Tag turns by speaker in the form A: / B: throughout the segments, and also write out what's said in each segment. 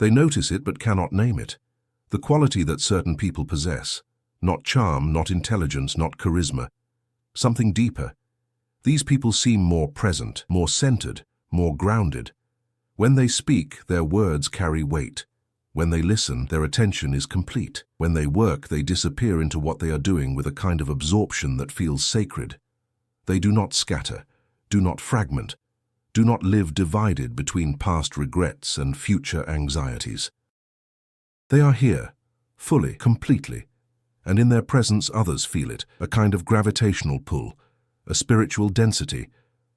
A: They notice it but cannot name it. The quality that certain people possess. Not charm, not intelligence, not charisma. Something deeper. These people seem more present, more centered, more grounded. When they speak, their words carry weight. When they listen, their attention is complete. When they work, they disappear into what they are doing with a kind of absorption that feels sacred. They do not scatter, do not fragment, do not live divided between past regrets and future anxieties. They are here, fully, completely, and in their presence others feel it, a kind of gravitational pull, a spiritual density,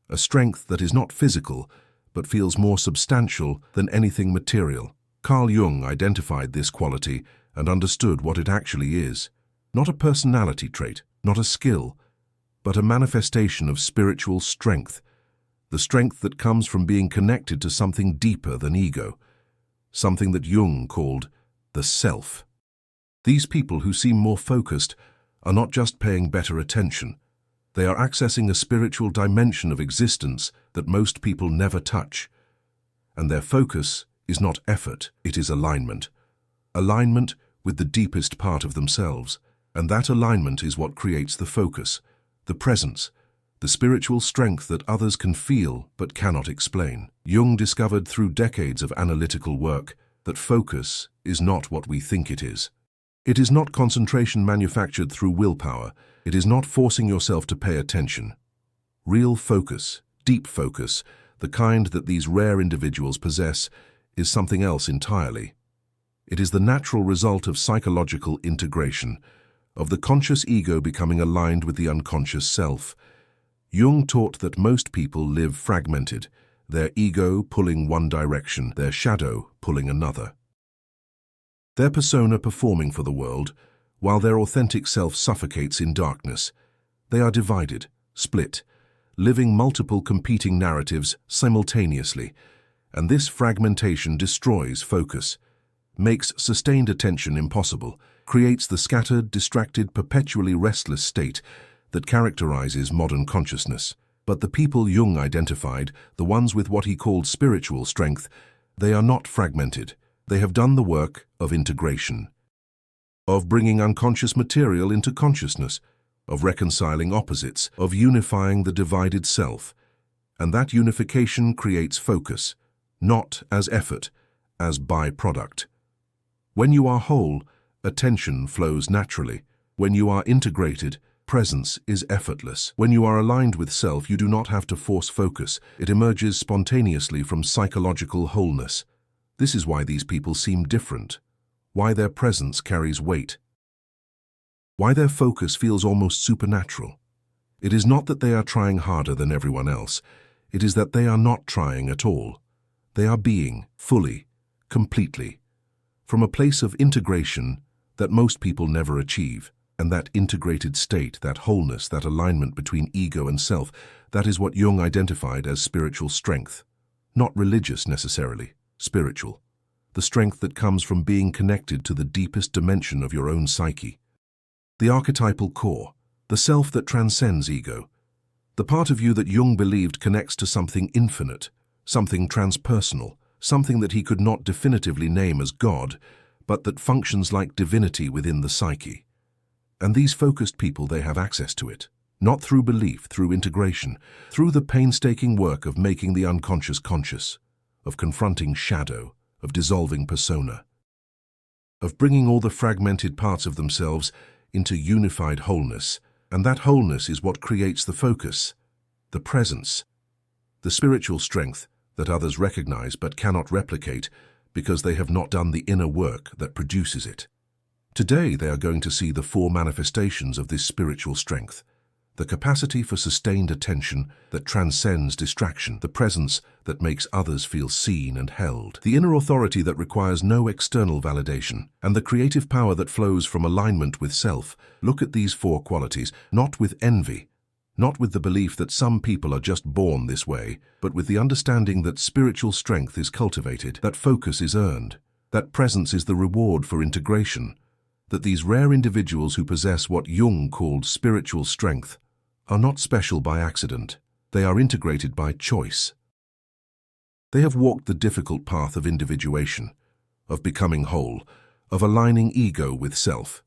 A: a strength that is not physical, but feels more substantial than anything material. Carl Jung identified this quality and understood what it actually is. Not a personality trait, not a skill, but a manifestation of spiritual strength, the strength that comes from being connected to something deeper than ego, something that Jung called the self. These people who seem more focused are not just paying better attention. They are accessing a spiritual dimension of existence that most people never touch. And their focus is not effort, it is alignment. Alignment with the deepest part of themselves. And that alignment is what creates the focus, the presence, the spiritual strength that others can feel but cannot explain. Jung discovered through decades of analytical work that focus is not what we think it is. It is not concentration manufactured through willpower. It is not forcing yourself to pay attention. Real focus, deep focus, the kind that these rare individuals possess, is something else entirely. It is the natural result of psychological integration, of the conscious ego becoming aligned with the unconscious self. Jung taught that most people live fragmented, their ego pulling one direction, their shadow pulling another. Their persona performing for the world, while their authentic self suffocates in darkness. They are divided, split, living multiple competing narratives simultaneously, and this fragmentation destroys focus, makes sustained attention impossible, creates the scattered, distracted, perpetually restless state that characterizes modern consciousness. But the people Jung identified, the ones with what he called spiritual strength, they are not fragmented. They have done the work of integration, of bringing unconscious material into consciousness, of reconciling opposites, of unifying the divided self. And that unification creates focus, not as effort, as byproduct. When you are whole, attention flows naturally. When you are integrated, presence is effortless. When you are aligned with self, you do not have to force focus. It emerges spontaneously from psychological wholeness. This is why these people seem different, why their presence carries weight, why their focus feels almost supernatural. It is not that they are trying harder than everyone else. It is that they are not trying at all. They are being, fully, completely, from a place of integration that most people never achieve. And that integrated state, that wholeness, that alignment between ego and self, that is what Jung identified as spiritual strength. Not religious necessarily, spiritual. The strength that comes from being connected to the deepest dimension of your own psyche. The archetypal core, the self that transcends ego. The part of you that Jung believed connects to something infinite, something transpersonal, something that he could not definitively name as God, but that functions like divinity within the psyche. And these focused people, they have access to it, not through belief, through integration, through the painstaking work of making the unconscious conscious, of confronting shadow, of dissolving persona, of bringing all the fragmented parts of themselves into unified wholeness. And that wholeness is what creates the focus, the presence, the spiritual strength that others recognize but cannot replicate because they have not done the inner work that produces it. Today they are going to see the four manifestations of this spiritual strength: the capacity for sustained attention that transcends distraction, the presence that makes others feel seen and held, the inner authority that requires no external validation, and the creative power that flows from alignment with self. Look at these four qualities, not with envy, not with the belief that some people are just born this way, but with the understanding that spiritual strength is cultivated, that focus is earned, that presence is the reward for integration, that these rare individuals who possess what Jung called spiritual strength are not special by accident. They are integrated by choice. They have walked the difficult path of individuation, of becoming whole, of aligning ego with self.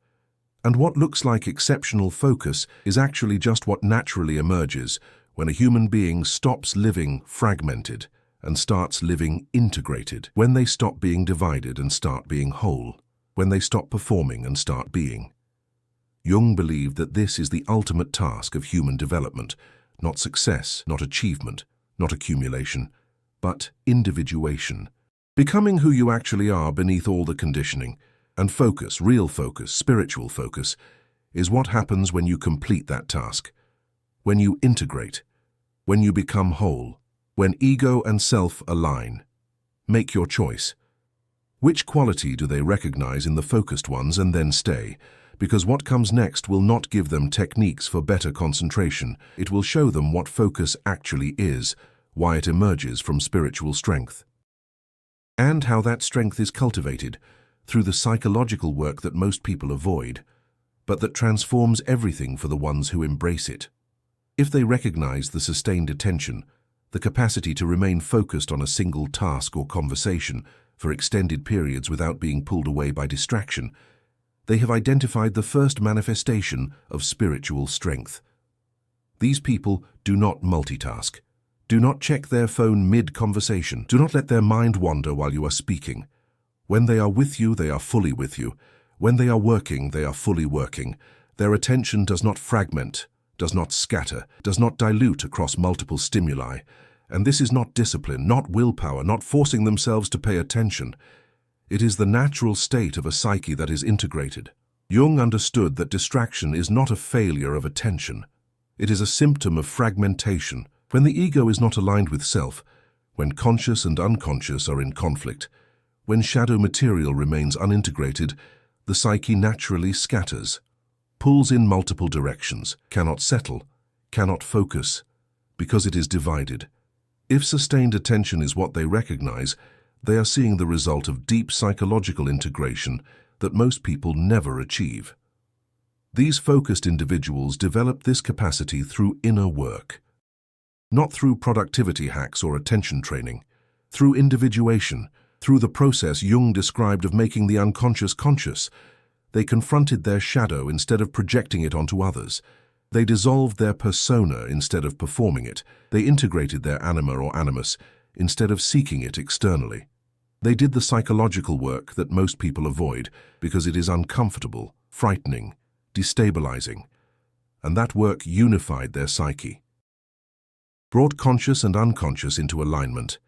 A: And what looks like exceptional focus is actually just what naturally emerges when a human being stops living fragmented and starts living integrated, when they stop being divided and start being whole, when they stop performing and start being. Jung believed that this is the ultimate task of human development, not success, not achievement, not accumulation, but individuation. Becoming who you actually are beneath all the conditioning. And focus, real focus, spiritual focus, is what happens when you complete that task, when you integrate, when you become whole, when ego and self align. Make your choice. Which quality do they recognize in the focused ones and then stay? Because what comes next will not give them techniques for better concentration. It will show them what focus actually is, why it emerges from spiritual strength, and how that strength is cultivated through the psychological work that most people avoid, but that transforms everything for the ones who embrace it. If they recognize the sustained attention, the capacity to remain focused on a single task or conversation for extended periods without being pulled away by distraction, they have identified the first manifestation of spiritual strength. These people do not multitask. Do not check their phone mid-conversation. Do not let their mind wander while you are speaking. When they are with you, they are fully with you. When they are working, they are fully working. Their attention does not fragment, does not scatter, does not dilute across multiple stimuli. And this is not discipline, not willpower, not forcing themselves to pay attention. It is the natural state of a psyche that is integrated. Jung understood that distraction is not a failure of attention. It is a symptom of fragmentation. When the ego is not aligned with self, when conscious and unconscious are in conflict, when shadow material remains unintegrated, the psyche naturally scatters, pulls in multiple directions, cannot settle, cannot focus, because it is divided. If sustained attention is what they recognize, they are seeing the result of deep psychological integration that most people never achieve. These focused individuals develop this capacity through inner work, not through productivity hacks or attention training, through individuation, through the process Jung described of making the unconscious conscious. They confronted their shadow instead of projecting it onto others. They dissolved their persona instead of performing it. They integrated their anima or animus instead of seeking it externally. They did the psychological work that most people avoid because it is uncomfortable, frightening, destabilizing. And that work unified their psyche, brought conscious and unconscious into alignment,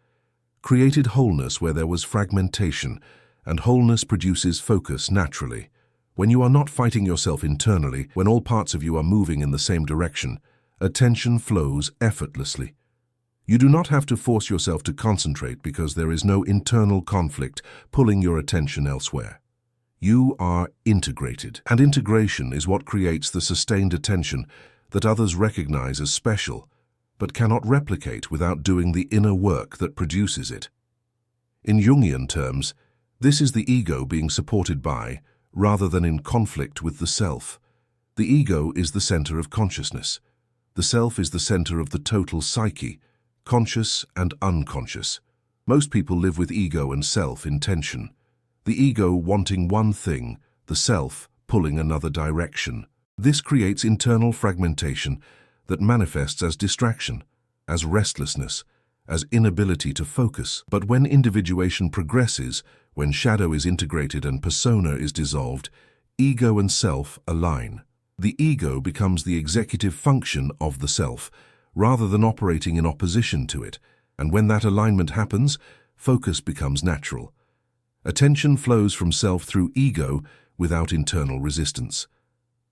A: created wholeness where there was fragmentation, and wholeness produces focus naturally. When you are not fighting yourself internally, when all parts of you are moving in the same direction, attention flows effortlessly. You do not have to force yourself to concentrate because there is no internal conflict pulling your attention elsewhere. You are integrated, and integration is what creates the sustained attention that others recognize as special, but cannot replicate without doing the inner work that produces it. In Jungian terms, this is the ego being supported by, rather than in conflict with the self. The ego is the center of consciousness. The self is the center of the total psyche, conscious and unconscious. Most people live with ego and self in tension. The ego wanting one thing, the self pulling another direction. This creates internal fragmentation that manifests as distraction, as restlessness, as inability to focus. But when individuation progresses, when shadow is integrated and persona is dissolved, ego and self align. The ego becomes the executive function of the self, rather than operating in opposition to it, and when that alignment happens, focus becomes natural. Attention flows from self through ego without internal resistance.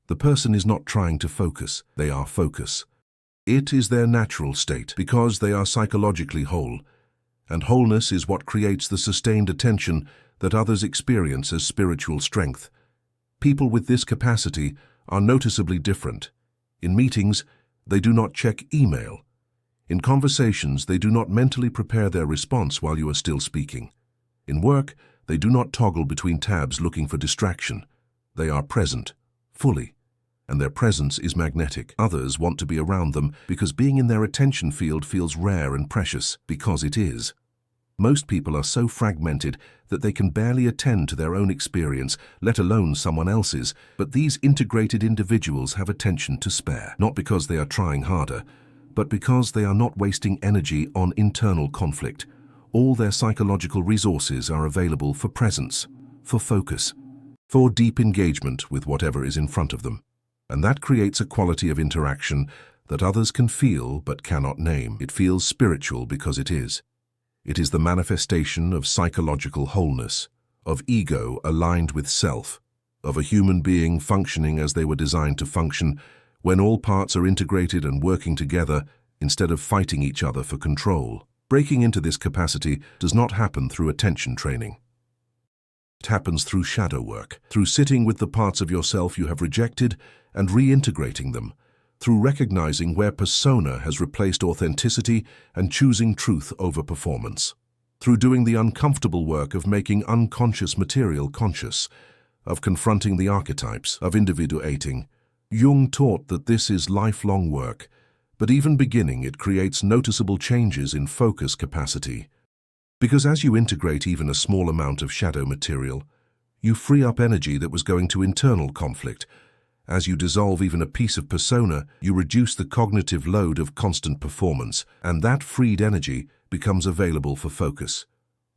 A: The person is not trying to focus, they are focus. It is their natural state because they are psychologically whole, and wholeness is what creates the sustained attention that others experience as spiritual strength. People with this capacity are noticeably different. In meetings, they do not check email. In conversations, they do not mentally prepare their response while you are still speaking. In work, they do not toggle between tabs looking for distraction. They are present, fully, and their presence is magnetic. Others want to be around them because being in their attention field feels rare and precious, because it is. Most people are so fragmented that they can barely attend to their own experience, let alone someone else's, but these integrated individuals have attention to spare, not because they are trying harder, but because they are not wasting energy on internal conflict. All their psychological resources are available for presence, for focus, for deep engagement with whatever is in front of them. And that creates a quality of interaction that others can feel but cannot name. It feels spiritual because it is. It is the manifestation of psychological wholeness, of ego aligned with self, of a human being functioning as they were designed to function when all parts are integrated and working together instead of fighting each other for control. Breaking into this capacity does not happen through attention training. It happens through shadow work, through sitting with the parts of yourself you have rejected and reintegrating them, through recognizing where persona has replaced authenticity and choosing truth over performance, through doing the uncomfortable work of making unconscious material conscious, of confronting the archetypes, of individuating. Jung taught that this is lifelong work, but even beginning it creates noticeable changes in focus capacity. Because as you integrate even a small amount of shadow material, you free up energy that was going to internal conflict. As you dissolve even a piece of persona, you reduce the cognitive load of constant performance, and that freed energy becomes available for focus,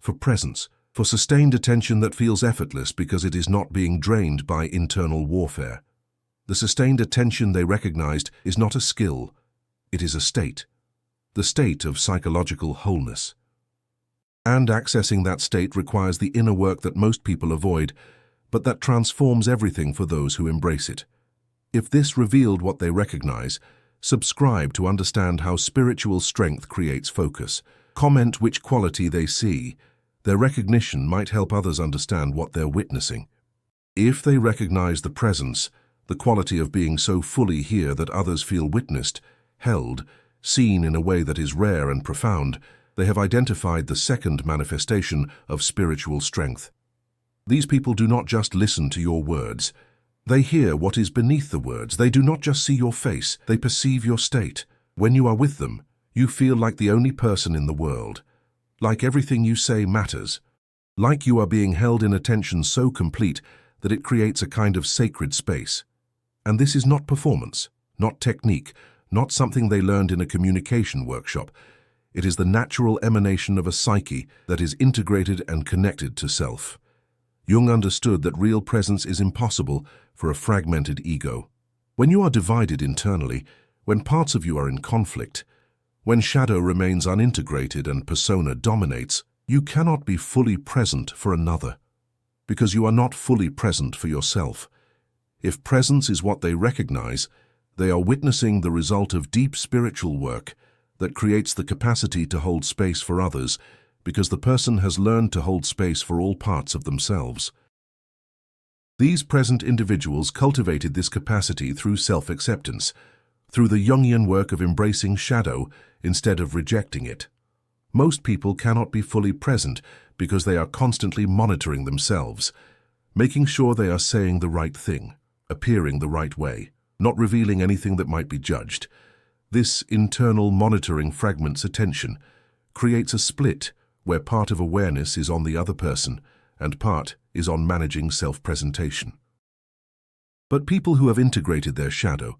A: for presence, for sustained attention that feels effortless because it is not being drained by internal warfare. The sustained attention they recognized is not a skill, it is a state, the state of psychological wholeness. And accessing that state requires the inner work that most people avoid, but that transforms everything for those who embrace it. If this revealed what they recognize, subscribe to understand how spiritual strength creates focus. Comment which quality they see. Their recognition might help others understand what they're witnessing. If they recognize the presence, the quality of being so fully here that others feel witnessed, held, seen in a way that is rare and profound, they have identified the second manifestation of spiritual strength. These people do not just listen to your words. They hear what is beneath the words. They do not just see your face, they perceive your state. When you are with them, you feel like the only person in the world. Like everything you say matters. Like you are being held in attention so complete that it creates a kind of sacred space. And this is not performance, not technique, not something they learned in a communication workshop. It is the natural emanation of a psyche that is integrated and connected to self. Jung understood that real presence is impossible for a fragmented ego. When you are divided internally, when parts of you are in conflict, when shadow remains unintegrated and persona dominates, you cannot be fully present for another, because you are not fully present for yourself. If presence is what they recognize, they are witnessing the result of deep spiritual work that creates the capacity to hold space for others, because the person has learned to hold space for all parts of themselves. These present individuals cultivated this capacity through self-acceptance, through the Jungian work of embracing shadow instead of rejecting it. Most people cannot be fully present because they are constantly monitoring themselves, making sure they are saying the right thing, appearing the right way, not revealing anything that might be judged. This internal monitoring fragments attention, creates a split where part of awareness is on the other person and part is on managing self-presentation. But people who have integrated their shadow,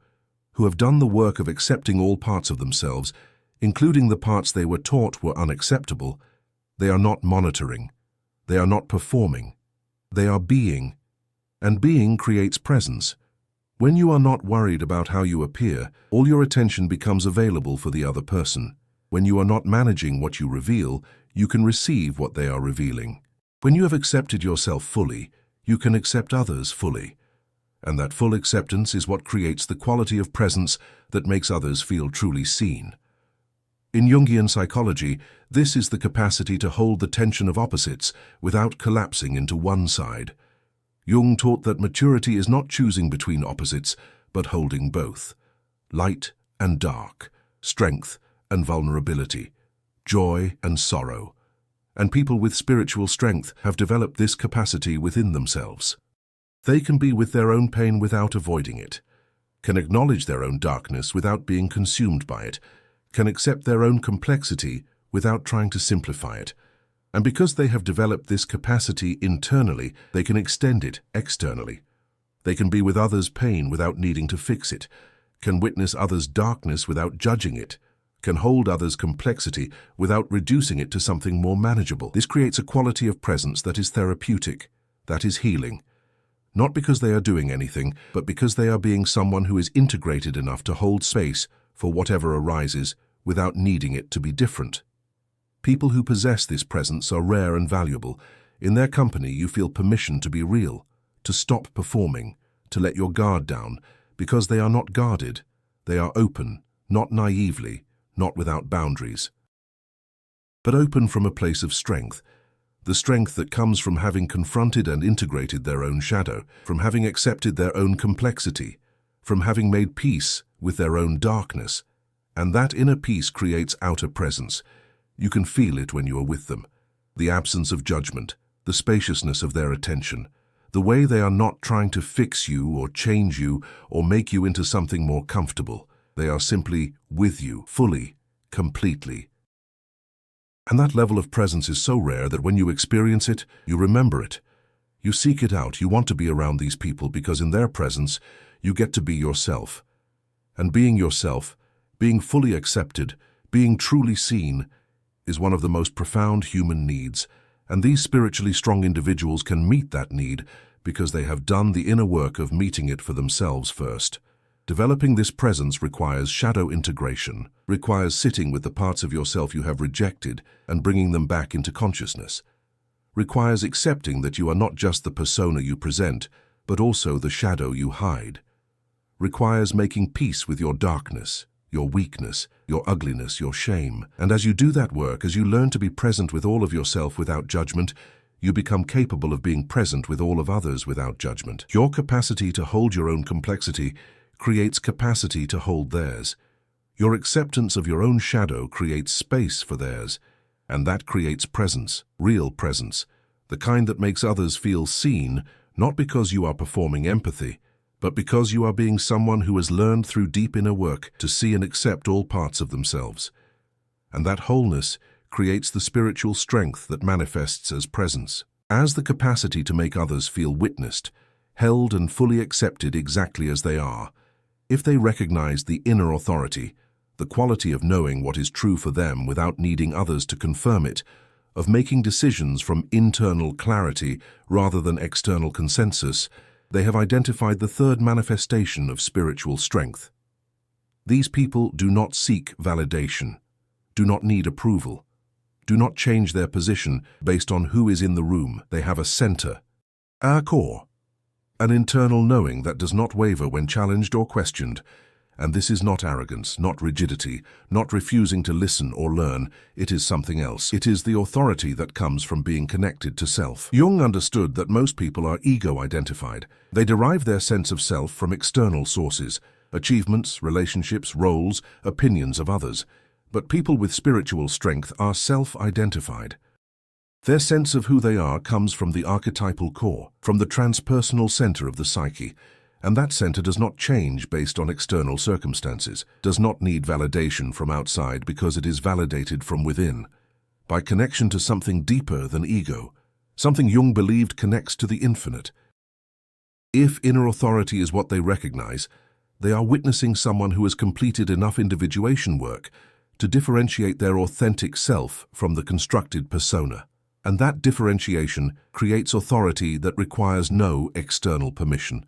A: who have done the work of accepting all parts of themselves, including the parts they were taught were unacceptable, they are not monitoring, they are not performing, they are being, and being creates presence. When you are not worried about how you appear, all your attention becomes available for the other person. When you are not managing what you reveal, you can receive what they are revealing. When you have accepted yourself fully, you can accept others fully. And that full acceptance is what creates the quality of presence that makes others feel truly seen. In Jungian psychology, this is the capacity to hold the tension of opposites without collapsing into one side. Jung taught that maturity is not choosing between opposites, but holding both. Light and dark, strength and vulnerability, joy and sorrow. And people with spiritual strength have developed this capacity within themselves. They can be with their own pain without avoiding it, can acknowledge their own darkness without being consumed by it, can accept their own complexity without trying to simplify it. And because they have developed this capacity internally, they can extend it externally. They can be with others' pain without needing to fix it, can witness others' darkness without judging it, can hold others' complexity without reducing it to something more manageable. This creates a quality of presence that is therapeutic, that is healing. Not because they are doing anything, but because they are being someone who is integrated enough to hold space for whatever arises without needing it to be different. People who possess this presence are rare and valuable. In their company, you feel permission to be real, to stop performing, to let your guard down, because they are not guarded. They are open, not naively, not without boundaries, but open from a place of strength. The strength that comes from having confronted and integrated their own shadow, from having accepted their own complexity, from having made peace with their own darkness. And that inner peace creates outer presence. You can feel it when you are with them. The absence of judgment, the spaciousness of their attention, the way they are not trying to fix you or change you or make you into something more comfortable. They are simply with you, fully, completely. And that level of presence is so rare that when you experience it, you remember it. You seek it out. You want to be around these people because in their presence, you get to be yourself. And being yourself, being fully accepted, being truly seen, is one of the most profound human needs. And these spiritually strong individuals can meet that need because they have done the inner work of meeting it for themselves first. Developing this presence requires shadow integration, requires sitting with the parts of yourself you have rejected and bringing them back into consciousness, requires accepting that you are not just the persona you present, but also the shadow you hide, requires making peace with your darkness, your weakness, your ugliness, your shame. And as you do that work, as you learn to be present with all of yourself without judgment, you become capable of being present with all of others without judgment. Your capacity to hold your own complexity creates capacity to hold theirs. Your acceptance of your own shadow creates space for theirs, and that creates presence, real presence, the kind that makes others feel seen, not because you are performing empathy, but because you are being someone who has learned through deep inner work to see and accept all parts of themselves. And that wholeness creates the spiritual strength that manifests as presence, as the capacity to make others feel witnessed, held and fully accepted exactly as they are. If they recognize the inner authority, the quality of knowing what is true for them without needing others to confirm it, of making decisions from internal clarity rather than external consensus, they have identified the third manifestation of spiritual strength. These people do not seek validation, do not need approval, do not change their position based on who is in the room. They have a center, a core, an internal knowing that does not waver when challenged or questioned. And this is not arrogance, not rigidity, not refusing to listen or learn. It is something else. It is the authority that comes from being connected to self. Jung understood that most people are ego-identified. They derive their sense of self from external sources, achievements, relationships, roles, opinions of others. But people with spiritual strength are self-identified. Their sense of who they are comes from the archetypal core, from the transpersonal center of the psyche. And that center does not change based on external circumstances, does not need validation from outside because it is validated from within, by connection to something deeper than ego, something Jung believed connects to the infinite. If inner authority is what they recognize, they are witnessing someone who has completed enough individuation work to differentiate their authentic self from the constructed persona. And that differentiation creates authority that requires no external permission.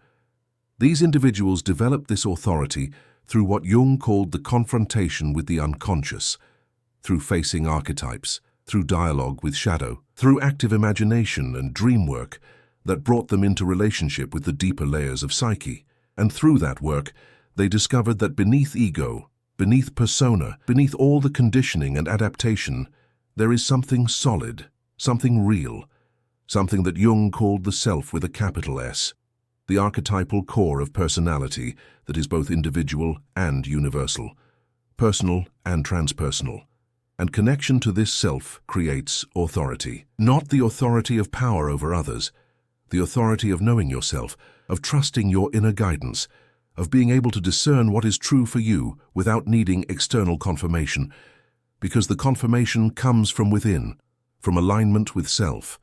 A: These individuals develop this authority through what Jung called the confrontation with the unconscious, through facing archetypes, through dialogue with shadow, through active imagination and dream work that brought them into relationship with the deeper layers of psyche. And through that work, they discovered that beneath ego, beneath persona, beneath all the conditioning and adaptation, there is something solid, something real, something that Jung called the self with a capital S. The archetypal core of personality that is both individual and universal, personal and transpersonal. And connection to this self creates authority. Not the authority of power over others, the authority of knowing yourself, of trusting your inner guidance, of being able to discern what is true for you without needing external confirmation, because the confirmation comes from within, from alignment with self.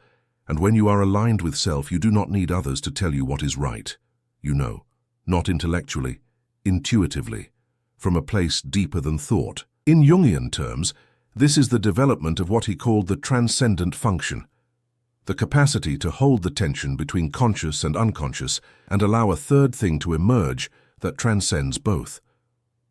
A: And when you are aligned with self, you do not need others to tell you what is right. You know, not intellectually, intuitively, from a place deeper than thought. In Jungian terms, this is the development of what he called the transcendent function, the capacity to hold the tension between conscious and unconscious and allow a third thing to emerge that transcends both.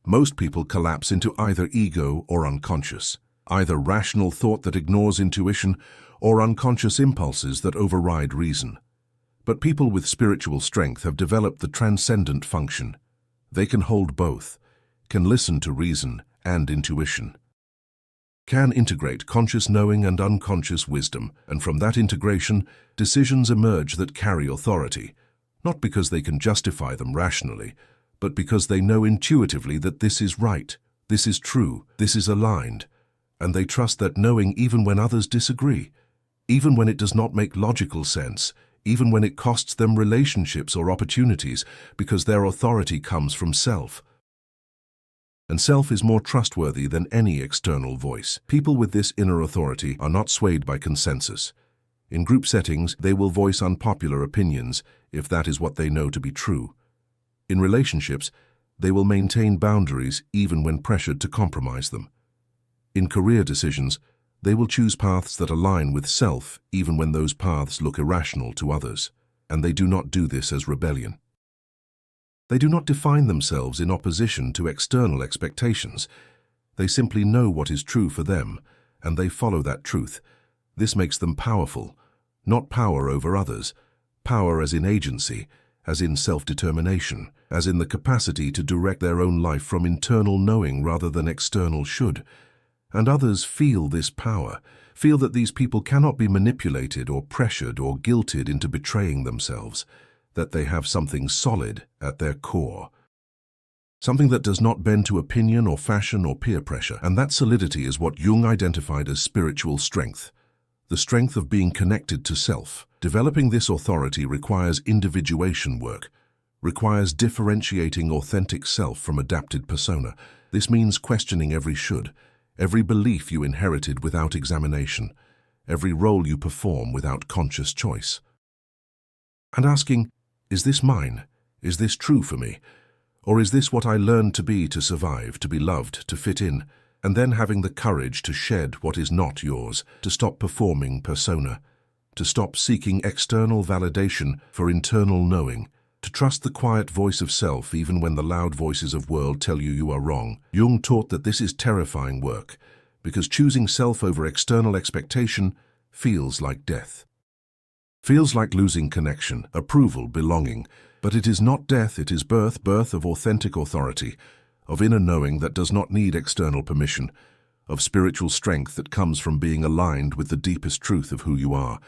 A: Most people collapse into either ego or unconscious, either rational thought that ignores intuition or unconscious impulses that override reason. But people with spiritual strength have developed the transcendent function. They can hold both, can listen to reason and intuition, can integrate conscious knowing and unconscious wisdom, and from that integration, decisions emerge that carry authority, not because they can justify them rationally, but because they know intuitively that this is right, this is true, this is aligned, and they trust that knowing even when others disagree, even when it does not make logical sense, even when it costs them relationships or opportunities, because their authority comes from self. And self is more trustworthy than any external voice. People with this inner authority are not swayed by consensus. In group settings, they will voice unpopular opinions if that is what they know to be true. In relationships, they will maintain boundaries even when pressured to compromise them. In career decisions, they will choose paths that align with self even when those paths look irrational to others, and they do not do this as rebellion. They do not define themselves in opposition to external expectations. They simply know what is true for them, and they follow that truth. This makes them powerful, not power over others, power as in agency, as in self-determination, as in the capacity to direct their own life from internal knowing rather than external should. And others feel this power, feel that these people cannot be manipulated or pressured or guilted into betraying themselves, that they have something solid at their core, something that does not bend to opinion or fashion or peer pressure. And that solidity is what Jung identified as spiritual strength, the strength of being connected to self. Developing this authority requires individuation work, requires differentiating authentic self from adapted persona. This means questioning every should, every belief you inherited without examination, every role you perform without conscious choice. And asking, is this mine? Is this true for me? Or is this what I learned to be to survive, to be loved, to fit in? And then having the courage to shed what is not yours, to stop performing persona, to stop seeking external validation for internal knowing, to trust the quiet voice of self even when the loud voices of world tell you you are wrong. Jung taught that this is terrifying work, because choosing self over external expectation feels like death. Feels like losing connection, approval, belonging, but it is not death, it is birth of authentic authority, of inner knowing that does not need external permission, of spiritual strength that comes from being aligned with the deepest truth of who you are.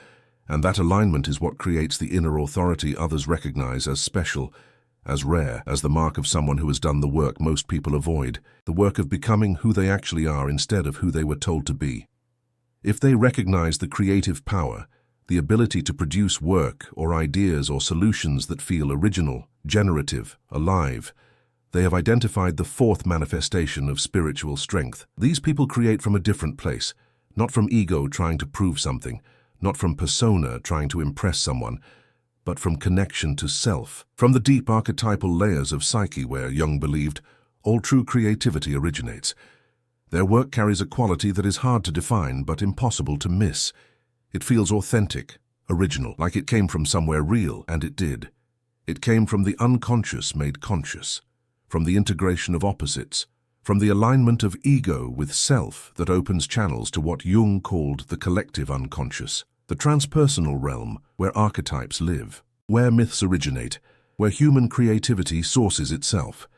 A: And that alignment is what creates the inner authority others recognize as special, as rare, as the mark of someone who has done the work most people avoid, the work of becoming who they actually are instead of who they were told to be. If they recognize the creative power, the ability to produce work or ideas or solutions that feel original, generative, alive, they have identified the fourth manifestation of spiritual strength. These people create from a different place, not from ego trying to prove something, not from persona trying to impress someone, but from connection to self, from the deep archetypal layers of psyche where Jung believed all true creativity originates. Their work carries a quality that is hard to define but impossible to miss. It feels authentic, original, like it came from somewhere real, and it did. It came from the unconscious made conscious, from the integration of opposites, from the alignment of ego with self that opens channels to what Jung called the collective unconscious, the transpersonal realm where archetypes live, where myths originate, where human creativity sources itself.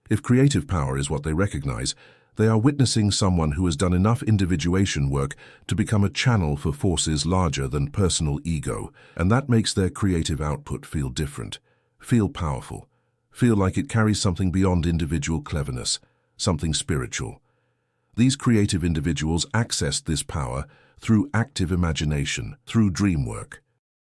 A: If creative power is what they recognize, they are witnessing someone who has done enough individuation work to become a channel for forces larger than personal ego, and that makes their creative output feel different, feel powerful, feel like it carries something beyond individual cleverness, something spiritual. These creative individuals access this power through active imagination, through dream work,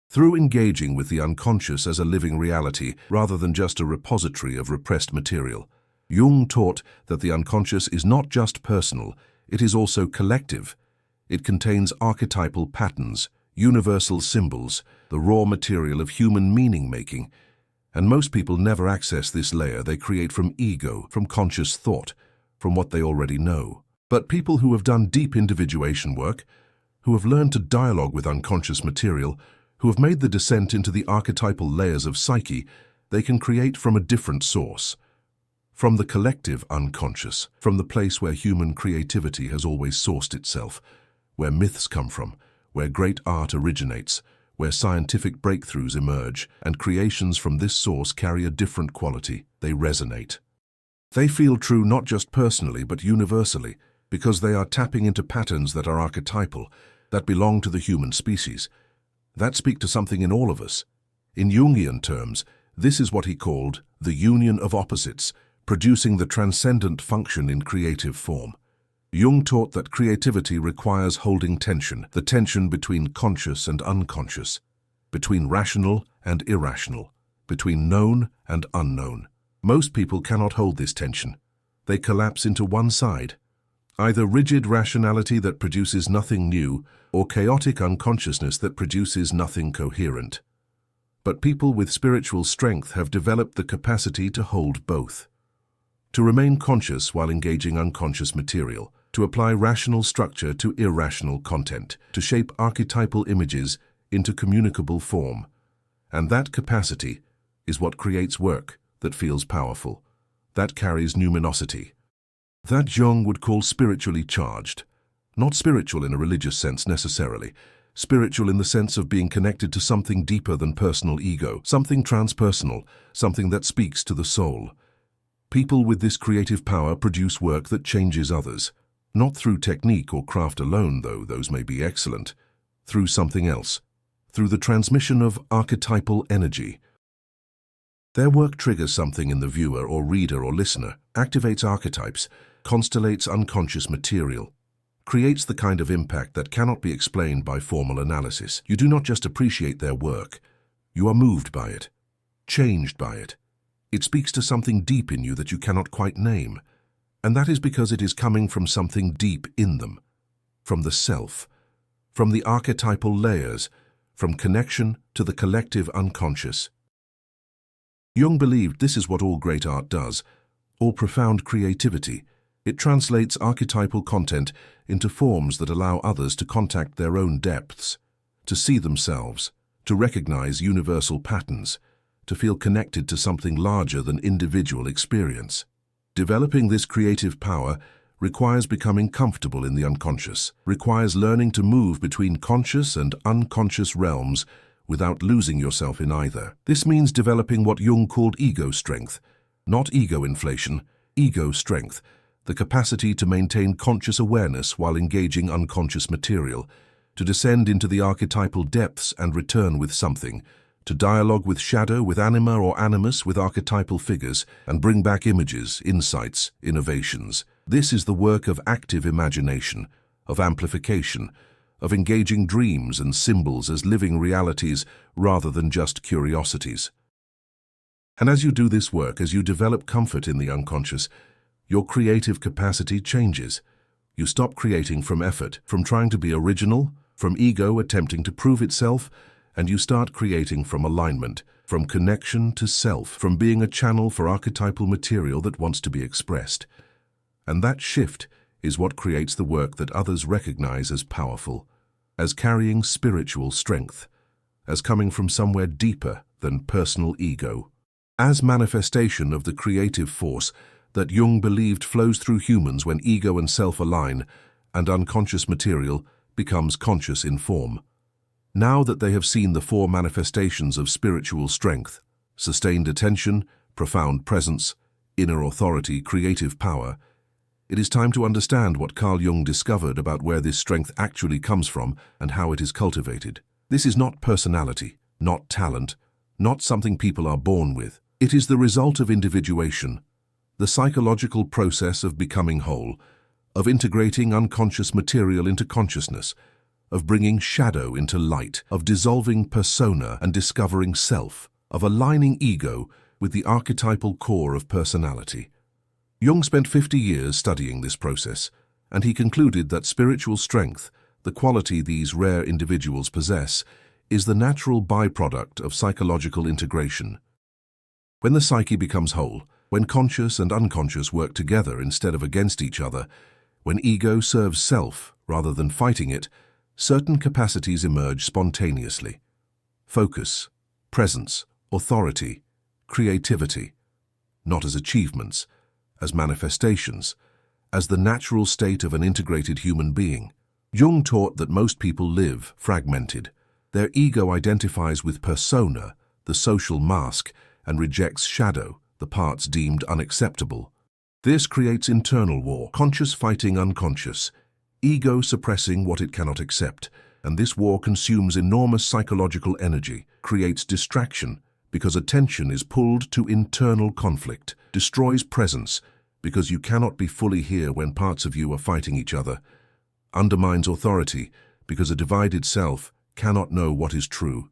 A: through engaging with the unconscious as a living reality rather than just a repository of repressed material. Jung taught that the unconscious is not just personal, it is also collective. It contains archetypal patterns, universal symbols, the raw material of human meaning-making. And most people never access this layer they create from ego, from conscious thought, from what they already know. But people who have done deep individuation work, who have learned to dialogue with unconscious material, who have made the descent into the archetypal layers of psyche, they can create from a different source. From the collective unconscious, from the place where human creativity has always sourced itself, where myths come from, where great art originates, where scientific breakthroughs emerge, and creations from this source carry a different quality. They resonate. They feel true not just personally but universally, because they are tapping into patterns that are archetypal, that belong to the human species, that speak to something in all of us. In Jungian terms, this is what he called the union of opposites, producing the transcendent function in creative form. Jung taught that creativity requires holding tension, the tension between conscious and unconscious, between rational and irrational, between known and unknown. Most people cannot hold this tension. They collapse into one side, either rigid rationality that produces nothing new or chaotic unconsciousness that produces nothing coherent. But people with spiritual strength have developed the capacity to hold both, to remain conscious while engaging unconscious material, to apply rational structure to irrational content, to shape archetypal images into communicable form. And that capacity is what creates work that feels powerful, that carries numinosity, that Jung would call spiritually charged. Not spiritual in a religious sense necessarily, spiritual in the sense of being connected to something deeper than personal ego, something transpersonal, something that speaks to the soul. People with this creative power produce work that changes others. Not through technique or craft alone, though those may be excellent, through something else, through the transmission of archetypal energy. Their work triggers something in the viewer or reader or listener, activates archetypes, constellates unconscious material, creates the kind of impact that cannot be explained by formal analysis. You do not just appreciate their work, you are moved by it, changed by it. It speaks to something deep in you that you cannot quite name. And that is because it is coming from something deep in them, from the self, from the archetypal layers, from connection to the collective unconscious. Jung believed this is what all great art does, all profound creativity. It translates archetypal content into forms that allow others to contact their own depths, to see themselves, to recognize universal patterns, to feel connected to something larger than individual experience. Developing this creative power requires becoming comfortable in the unconscious, requires learning to move between conscious and unconscious realms without losing yourself in either. This means developing what Jung called ego strength, not ego inflation, ego strength, the capacity to maintain conscious awareness while engaging unconscious material, to descend into the archetypal depths and return with something, to dialogue with shadow, with anima or animus, with archetypal figures, and bring back images, insights, innovations. This is the work of active imagination, of amplification, of engaging dreams and symbols as living realities rather than just curiosities. And as you do this work, as you develop comfort in the unconscious, your creative capacity changes. You stop creating from effort, from trying to be original, from ego attempting to prove itself, and you start creating from alignment, from connection to self, from being a channel for archetypal material that wants to be expressed. And that shift is what creates the work that others recognize as powerful, as carrying spiritual strength, as coming from somewhere deeper than personal ego, as manifestation of the creative force that Jung believed flows through humans when ego and self align and unconscious material becomes conscious in form. Now that they have seen the four manifestations of spiritual strength, sustained attention, profound presence, inner authority, creative power, it is time to understand what Carl Jung discovered about where this strength actually comes from and how it is cultivated. This is not personality, not talent, not something people are born with. It is the result of individuation, the psychological process of becoming whole, of integrating unconscious material into consciousness, of bringing shadow into light, of dissolving persona and discovering self, of aligning ego with the archetypal core of personality. Jung spent 50 years studying this process, and he concluded that spiritual strength, The quality these rare individuals possess is the natural byproduct of psychological integration. When the psyche becomes whole, when conscious and unconscious work together instead of against each other, when ego serves self rather than fighting it, certain capacities emerge spontaneously. Focus, presence, authority, creativity, not as achievements, as manifestations, as the natural state of an integrated human being. Jung taught that most people live fragmented. Their ego identifies with persona, the social mask, and rejects shadow, the parts deemed unacceptable. This creates internal war, conscious fighting unconscious, ego suppressing what it cannot accept, and this war consumes enormous psychological energy, creates distraction because attention is pulled to internal conflict, destroys presence because you cannot be fully here when parts of you are fighting each other, undermines authority because a divided self cannot know what is true,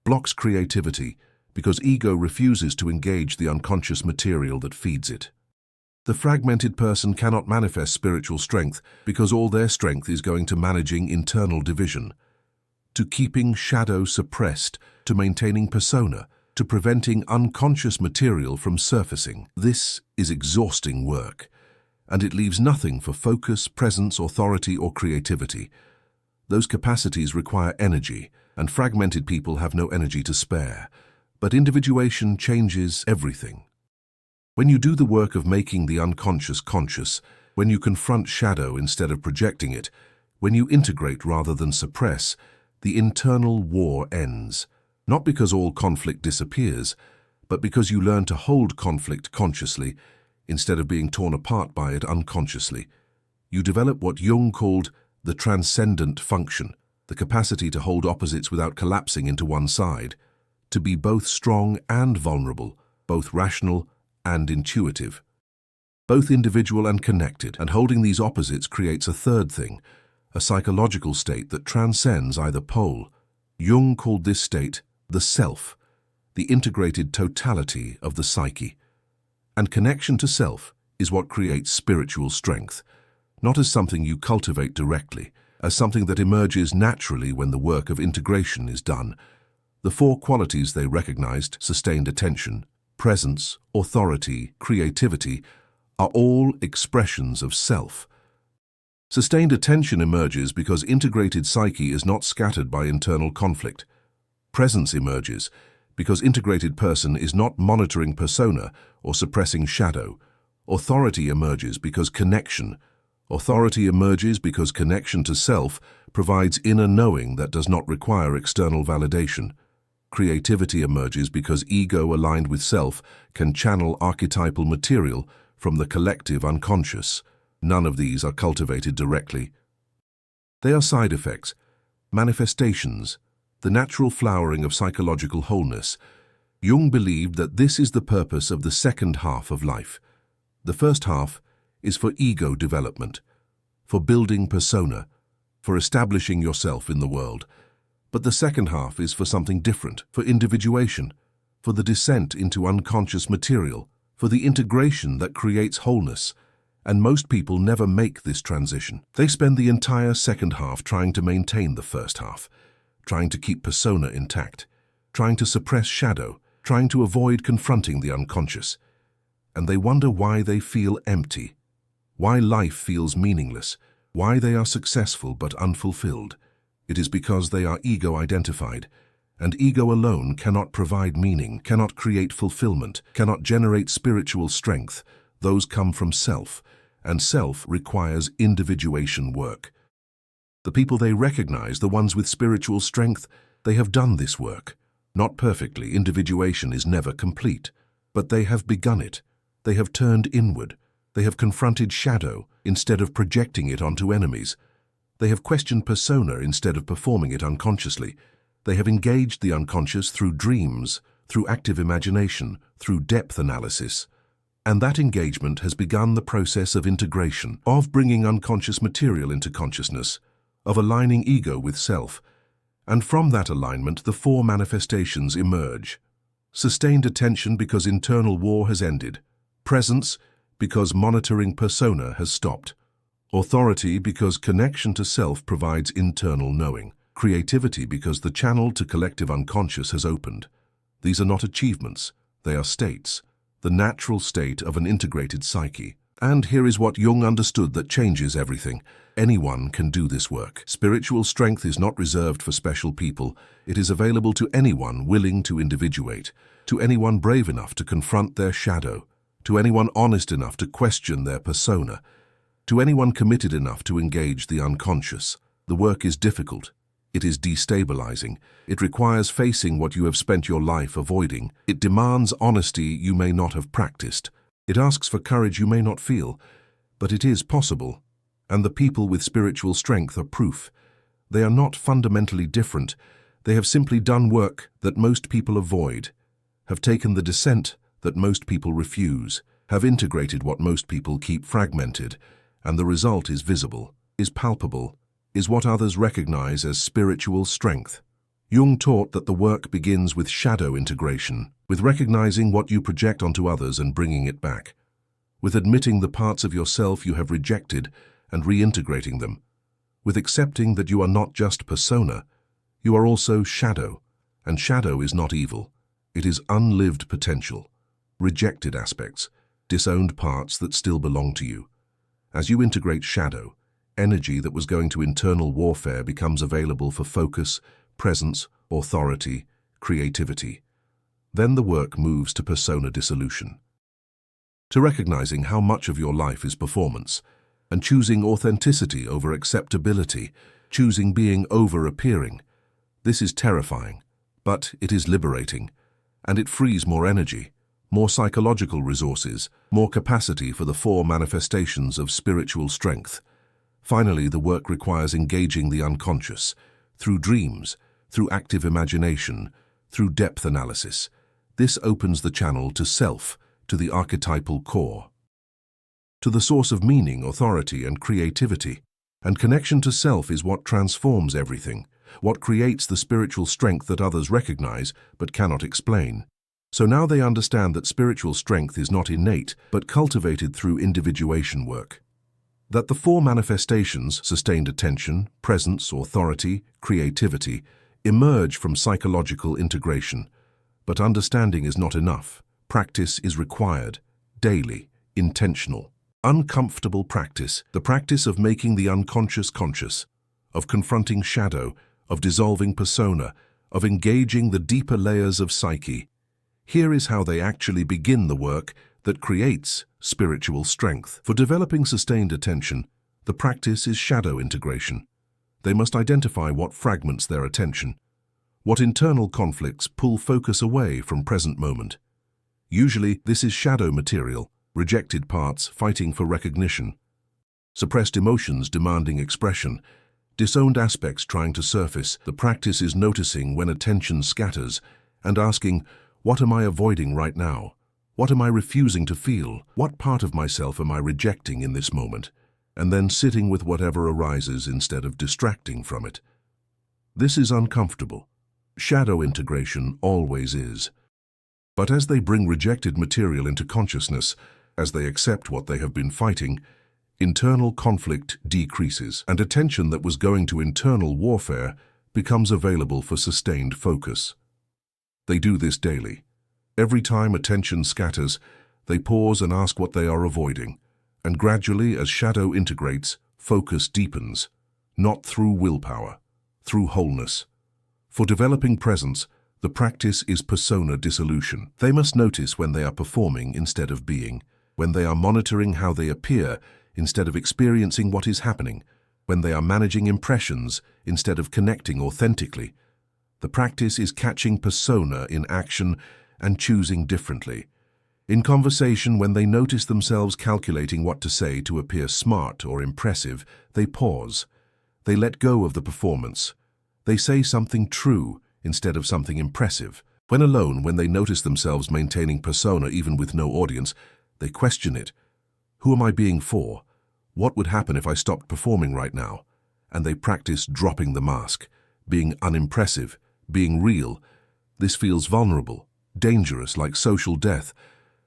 A: blocks creativity because ego refuses to engage the unconscious material that feeds it. The fragmented person cannot manifest spiritual strength because all their strength is going to managing internal division, to keeping shadow suppressed, to maintaining persona, to preventing unconscious material from surfacing. This is exhausting work, and it leaves nothing for focus, presence, authority, or creativity. Those capacities require energy, and fragmented people have no energy to spare. But individuation changes everything. When you do the work of making the unconscious conscious, when you confront shadow instead of projecting it, when you integrate rather than suppress, the internal war ends. Not because all conflict disappears, but because you learn to hold conflict consciously instead of being torn apart by it unconsciously. You develop what Jung called the transcendent function, the capacity to hold opposites without collapsing into one side, to be both strong and vulnerable, both rational and intuitive, both individual and connected, and holding these opposites creates a third thing, a psychological state that transcends either pole. Jung called this state the self, the integrated totality of the psyche. And connection to self is what creates spiritual strength, not as something you cultivate directly, as something that emerges naturally when the work of integration is done. The four qualities they recognized, sustained attention, presence, authority, creativity, are all expressions of self. Sustained attention emerges because integrated psyche is not scattered by internal conflict. Presence emerges because integrated person is not monitoring persona or suppressing shadow. Authority emerges because Authority emerges because connection to self provides inner knowing that does not require external validation. Creativity emerges because ego aligned with self can channel archetypal material from the collective unconscious. None of these are cultivated directly. They are side effects, manifestations, the natural flowering of psychological wholeness. Jung believed that this is the purpose of the second half of life. The first half is for ego development, for building persona, for establishing yourself in the world. But the second half is for something different, for individuation, for the descent into unconscious material, for the integration that creates wholeness. And most people never make this transition. They spend the entire second half trying to maintain the first half, trying to keep persona intact, trying to suppress shadow, trying to avoid confronting the unconscious. And they wonder why they feel empty, why life feels meaningless, why they are successful but unfulfilled. It is because they are ego-identified, and ego alone cannot provide meaning, cannot create fulfillment, cannot generate spiritual strength. Those come from self, and self requires individuation work. The people they recognize, the ones with spiritual strength, they have done this work. Not perfectly, individuation is never complete, but they have begun it. They have turned inward. They have confronted shadow instead of projecting it onto enemies. They have questioned persona instead of performing it unconsciously. They have engaged the unconscious through dreams, through active imagination, through depth analysis. And that engagement has begun the process of integration, of bringing unconscious material into consciousness, of aligning ego with self. And from that alignment, the four manifestations emerge. Sustained attention because internal war has ended. Presence because monitoring persona has stopped. Authority because connection to self provides internal knowing. Creativity because the channel to collective unconscious has opened. These are not achievements, they are states, the natural state of an integrated psyche. And here is what Jung understood that changes everything. Anyone can do this work. Spiritual strength is not reserved for special people. It is available to anyone willing to individuate, to anyone brave enough to confront their shadow, to anyone honest enough to question their persona, to anyone committed enough to engage the unconscious. The work is difficult. It is destabilizing. It requires facing what you have spent your life avoiding. It demands honesty you may not have practiced. It asks for courage you may not feel, but it is possible. And the people with spiritual strength are proof. They are not fundamentally different. They have simply done work that most people avoid, have taken the descent that most people refuse, have integrated what most people keep fragmented, and the result is visible, is palpable, is what others recognize as spiritual strength. Jung taught that the work begins with shadow integration, with recognizing what you project onto others and bringing it back, with admitting the parts of yourself you have rejected and reintegrating them, with accepting that you are not just persona, you are also shadow, and shadow is not evil. It is unlived potential, rejected aspects, disowned parts that still belong to you. As you integrate shadow, energy that was going to internal warfare becomes available for focus, presence, authority, creativity. Then the work moves to persona dissolution, to recognizing how much of your life is performance, and choosing authenticity over acceptability, choosing being over appearing. This is terrifying, but it is liberating, and it frees more energy, more psychological resources, more capacity for the 4 manifestations of spiritual strength. Finally, the work requires engaging the unconscious, through dreams, through active imagination, through depth analysis. This opens the channel to self, to the archetypal core, to the source of meaning, authority, and creativity. And connection to self is what transforms everything, what creates the spiritual strength that others recognize but cannot explain. So now they understand that spiritual strength is not innate, but cultivated through individuation work. That the 4 manifestations, sustained attention, presence, authority, creativity, emerge from psychological integration. But understanding is not enough. Practice is required, daily, intentional, uncomfortable practice, the practice of making the unconscious conscious, of confronting shadow, of dissolving persona, of engaging the deeper layers of psyche. Here is how they actually begin the work that creates spiritual strength. For developing sustained attention, the practice is shadow integration. They must identify what fragments their attention, what internal conflicts pull focus away from present moment. Usually, this is shadow material, rejected parts fighting for recognition, suppressed emotions demanding expression, disowned aspects trying to surface. The practice is noticing when attention scatters and asking, what am I avoiding right now? What am I refusing to feel? What part of myself am I rejecting in this moment? And then sitting with whatever arises instead of distracting from it. This is uncomfortable. Shadow integration always is. But as they bring rejected material into consciousness, as they accept what they have been fighting, internal conflict decreases, and attention that was going to internal warfare becomes available for sustained focus. They do this daily. Every time attention scatters, they pause and ask what they are avoiding, and gradually, as shadow integrates, focus deepens, not through willpower, through wholeness. For developing presence, the practice is persona dissolution. They must notice when they are performing instead of being, when they are monitoring how they appear instead of experiencing what is happening, when they are managing impressions instead of connecting authentically. The practice is catching persona in action and choosing differently. In conversation, when they notice themselves calculating what to say to appear smart or impressive, they pause. They let go of the performance. They say something true instead of something impressive. When alone, when they notice themselves maintaining persona even with no audience, they question it. Who am I being for? What would happen if I stopped performing right now? And they practice dropping the mask, being unimpressive, being real. This feels vulnerable, dangerous, like social death.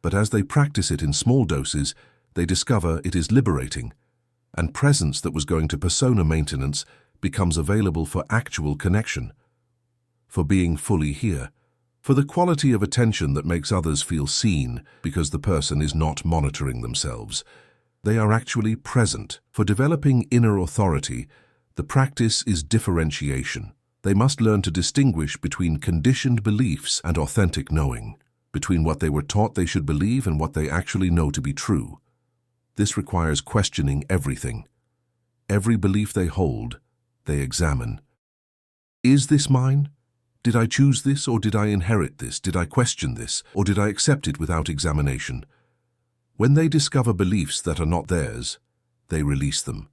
A: But as they practice it in small doses, they discover it is liberating. and presence that was going to persona maintenance becomes available for actual connection, for being fully here, for the quality of attention that makes others feel seen because the person is not monitoring themselves. They are actually present. For developing inner authority, the practice is differentiation. They must learn to distinguish between conditioned beliefs and authentic knowing, between what they were taught they should believe and what they actually know to be true. This requires questioning everything. Every belief they hold, they examine. Is this mine? Did I choose this, or did I inherit this? Did I question this, or did I accept it without examination? When they discover beliefs that are not theirs, they release them.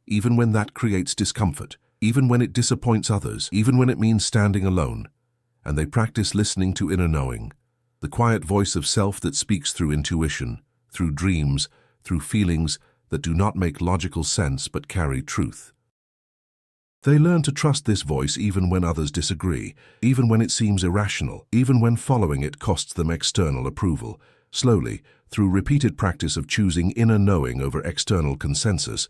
A: Even when that creates discomfort, even when it disappoints others, even when it means standing alone. And they practice listening to inner knowing, the quiet voice of self that speaks through intuition, through dreams, through feelings that do not make logical sense but carry truth. They learn to trust this voice even when others disagree, even when it seems irrational, even when following it costs them external approval. Slowly, through repeated practice of choosing inner knowing over external consensus,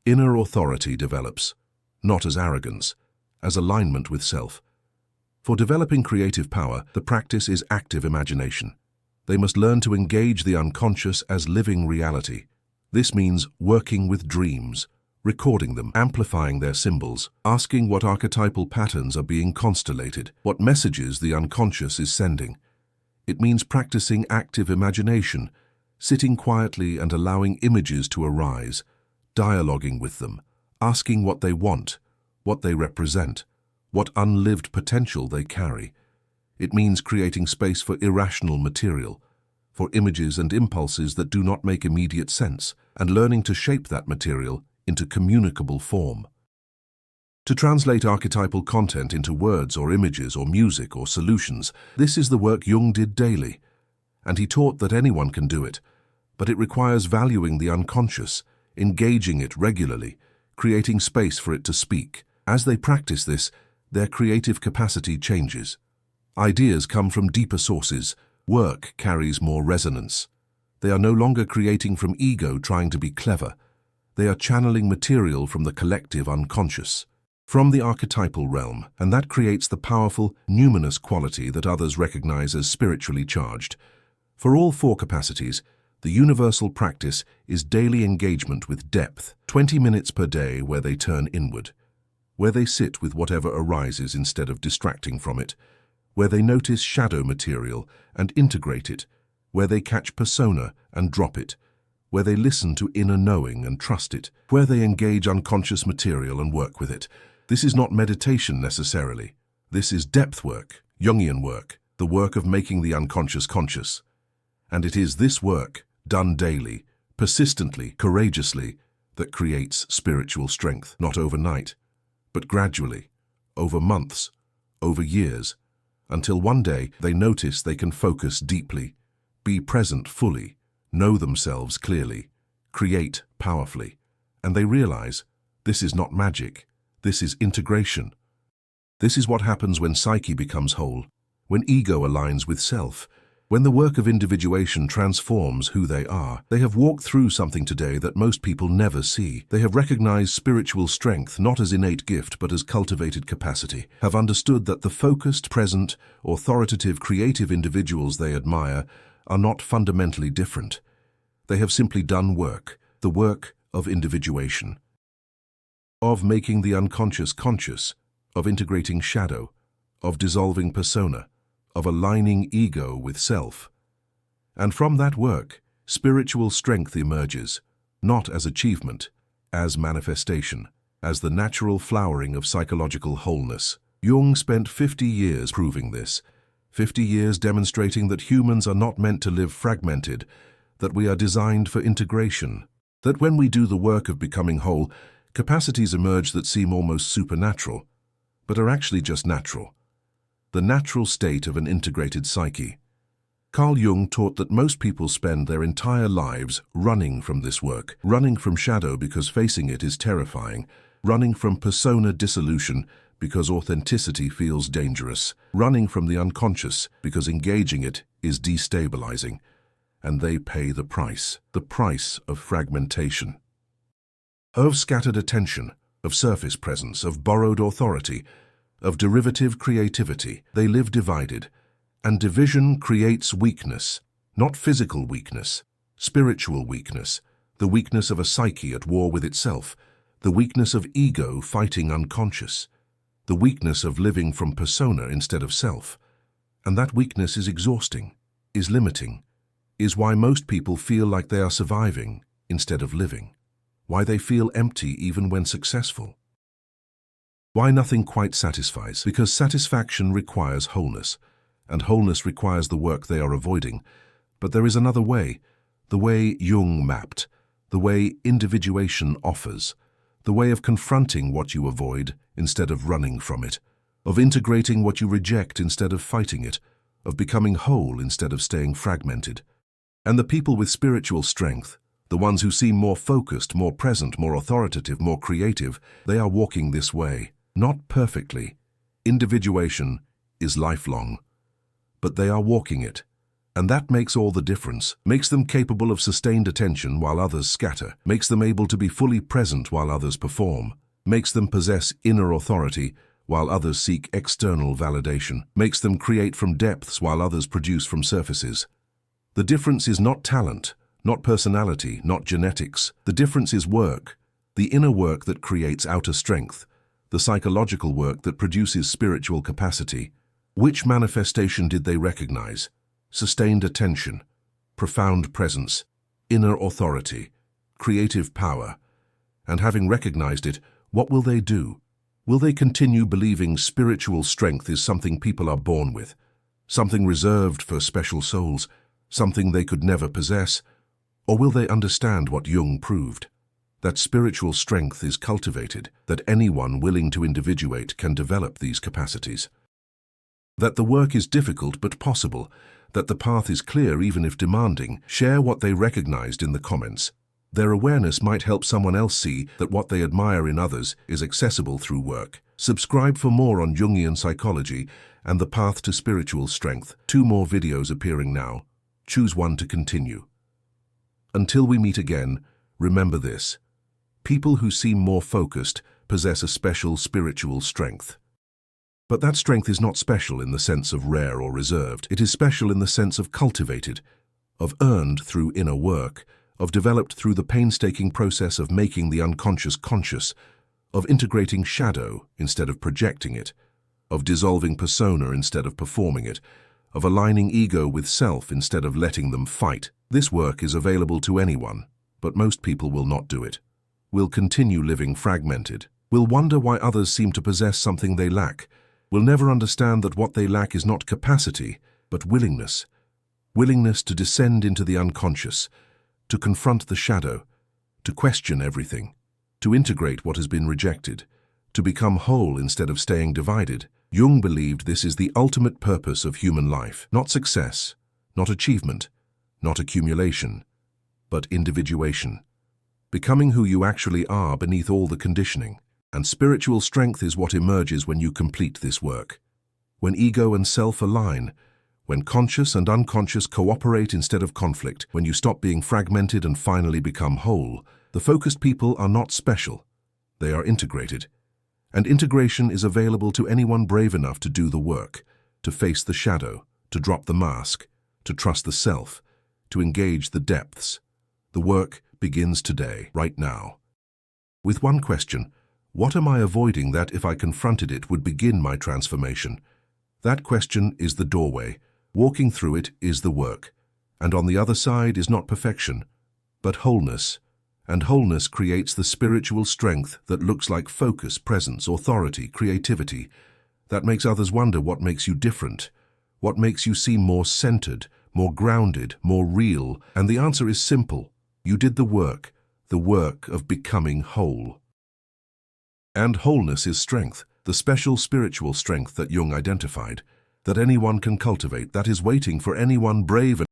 A: inner authority develops, not as arrogance, as alignment with self. For developing creative power, the practice is active imagination. They must learn to engage the unconscious as living reality. This means working with dreams, recording them, amplifying their symbols, asking what archetypal patterns are being constellated, what messages the unconscious is sending. It means practicing active imagination, sitting quietly and allowing images to arise, dialoguing with them, asking what they want, what they represent, what unlived potential they carry. It means creating space for irrational material, for images and impulses that do not make immediate sense, and learning to shape that material into communicable form. To translate archetypal content into words or images or music or solutions, this is the work Jung did daily, and he taught that anyone can do it, but it requires valuing the unconscious, engaging it regularly, creating space for it to speak. As they practice this, their creative capacity changes. Ideas come from deeper sources. Work carries more resonance. They are no longer creating from ego trying to be clever. They are channeling material from the collective unconscious, from the archetypal realm, and that creates the powerful, numinous quality that others recognize as spiritually charged. For all four capacities, the universal practice is daily engagement with depth, 20 minutes per day where they turn inward, where they sit with whatever arises instead of distracting from it, where they notice shadow material and integrate it, where they catch persona and drop it, where they listen to inner knowing and trust it, where they engage unconscious material and work with it. This is not meditation necessarily. This is depth work, Jungian work, the work of making the unconscious conscious. And it is this work, done daily, persistently, courageously, that creates spiritual strength, not overnight, but gradually, over months, over years, until one day they notice they can focus deeply, be present fully, know themselves clearly, create powerfully, and they realize this is not magic, this is integration. This is what happens when psyche becomes whole, when ego aligns with self, when the work of individuation transforms who they are. They have walked through something today that most people never see. They have recognized spiritual strength not as innate gift but as cultivated capacity, have understood that the focused, present, authoritative, creative individuals they admire are not fundamentally different. They have simply done work, the work of individuation, of making the unconscious conscious, of integrating shadow, of dissolving persona, of aligning ego with self. And from that work, spiritual strength emerges, not as achievement, as manifestation, as the natural flowering of psychological wholeness. Jung spent 50 years proving this, 50 years demonstrating that humans are not meant to live fragmented, that we are designed for integration, that when we do the work of becoming whole, capacities emerge that seem almost supernatural, but are actually just natural. The natural state of an integrated psyche. Carl Jung taught that most people spend their entire lives running from this work, running from shadow because facing it is terrifying, running from persona dissolution because authenticity feels dangerous, running from the unconscious because engaging it is destabilizing, and they pay the price of fragmentation. of scattered attention, of surface presence, of borrowed authority, of derivative creativity. They live divided, and division creates weakness, not physical weakness, spiritual weakness, the weakness of a psyche at war with itself, the weakness of ego fighting unconscious, the weakness of living from persona instead of self. And that weakness is exhausting, is limiting, is why most people feel like they are surviving instead of living, why they feel empty even when successful. Why nothing quite satisfies? Because satisfaction requires wholeness, and wholeness requires the work they are avoiding. But there is another way, the way Jung mapped, the way individuation offers, the way of confronting what you avoid instead of running from it, of integrating what you reject instead of fighting it, of becoming whole instead of staying fragmented. And the people with spiritual strength, the ones who seem more focused, more present, more authoritative, more creative, they are walking this way. Not perfectly. Individuation is lifelong. But they are walking it. And that makes all the difference, makes them capable of sustained attention while others scatter, makes them able to be fully present while others perform, makes them possess inner authority while others seek external validation, makes them create from depths while others produce from surfaces. The difference is not talent, not personality, not genetics. The difference is work, the inner work that creates outer strength, the psychological work that produces spiritual capacity. Which manifestation did they recognize? Sustained attention, profound presence, inner authority, creative power. And having recognized it, what will they do? Will they continue believing spiritual strength is something people are born with, something reserved for special souls, something they could never possess? Or will they understand what Jung proved? That spiritual strength is cultivated, that anyone willing to individuate can develop these capacities. That the work is difficult but possible, that the path is clear even if demanding. Share what they recognized in the comments. Their awareness might help someone else see that what they admire in others is accessible through work. Subscribe for more on Jungian psychology and the path to spiritual strength. 2 more videos appearing now. Choose one to continue. Until we meet again, remember this. People who seem more focused possess a special spiritual strength. But that strength is not special in the sense of rare or reserved. It is special in the sense of cultivated, of earned through inner work, of developed through the painstaking process of making the unconscious conscious, of integrating shadow instead of projecting it, of dissolving persona instead of performing it, of aligning ego with self instead of letting them fight. This work is available to anyone, but most people will not do it. Will continue living fragmented, will wonder why others seem to possess something they lack, will never understand that what they lack is not capacity, but willingness. Willingness to descend into the unconscious, to confront the shadow, to question everything, to integrate what has been rejected, to become whole instead of staying divided. Jung believed this is the ultimate purpose of human life, not success, not achievement, not accumulation, but individuation. Becoming who you actually are beneath all the conditioning. And spiritual strength is what emerges when you complete this work. When ego and self align, when conscious and unconscious cooperate instead of conflict, when you stop being fragmented and finally become whole, the focused people are not special. They are integrated. And integration is available to anyone brave enough to do the work, to face the shadow, to drop the mask, to trust the self, to engage the depths. The work begins today, right now. With one question, what am I avoiding that if I confronted it would begin my transformation? That question is the doorway. Walking through it is the work. And on the other side is not perfection, but wholeness. And wholeness creates the spiritual strength that looks like focus, presence, authority, creativity. That makes others wonder what makes you different, what makes you seem more centered, more grounded, more real. And the answer is simple. You did the work of becoming whole. And wholeness is strength, the special spiritual strength that Jung identified, that anyone can cultivate, that is waiting for anyone brave